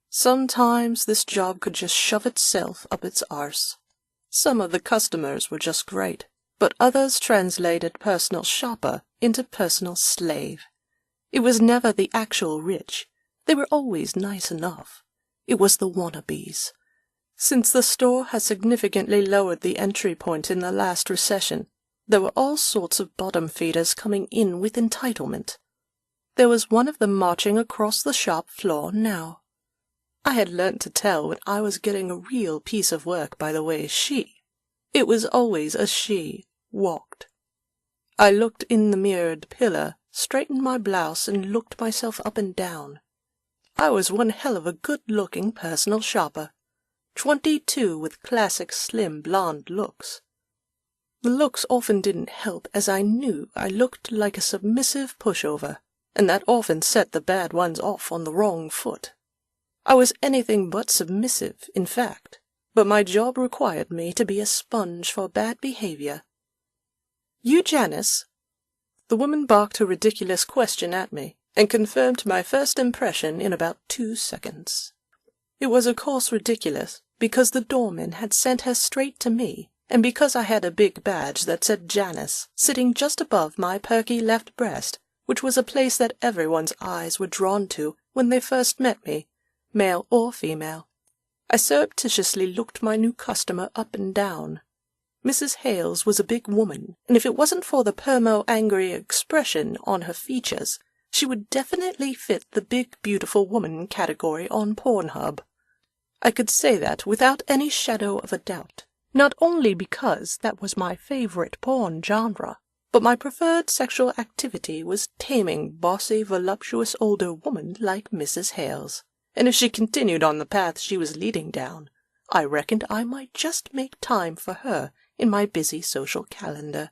Sometimes this job could just shove itself up its arse. Some of the customers were just great, but others translated personal shopper into personal slave. It was never the actual rich. They were always nice enough. It was the wannabes. Since the store has significantly lowered the entry point in the last recession, there were all sorts of bottom feeders coming in with entitlement. There was one of them marching across the shop floor now. I had learnt to tell when I was getting a real piece of work by the way it was always a she, walked. I looked in the mirrored pillar, straightened my blouse, and looked myself up and down. I was one hell of a good-looking personal shopper. 22 with classic slim blonde looks. The looks often didn't help, as I knew I looked like a submissive pushover, and that often set the bad ones off on the wrong foot. I was anything but submissive, in fact, but my job required me to be a sponge for bad behavior. "You Janice?" The woman barked a ridiculous question at me, and confirmed my first impression in about 2 seconds. It was of course ridiculous, because the doorman had sent her straight to me, and because I had a big badge that said Janice sitting just above my perky left breast, which was a place that everyone's eyes were drawn to when they first met me, male or female. I surreptitiously looked my new customer up and down. Mrs. Hales was a big woman, and if it wasn't for the permo-angry expression on her features, she would definitely fit the big beautiful woman category on Pornhub. I could say that without any shadow of a doubt, not only because that was my favorite porn genre, but my preferred sexual activity was taming bossy, voluptuous older woman like Mrs. Hales, and if she continued on the path she was leading down, I reckoned I might just make time for her in my busy social calendar.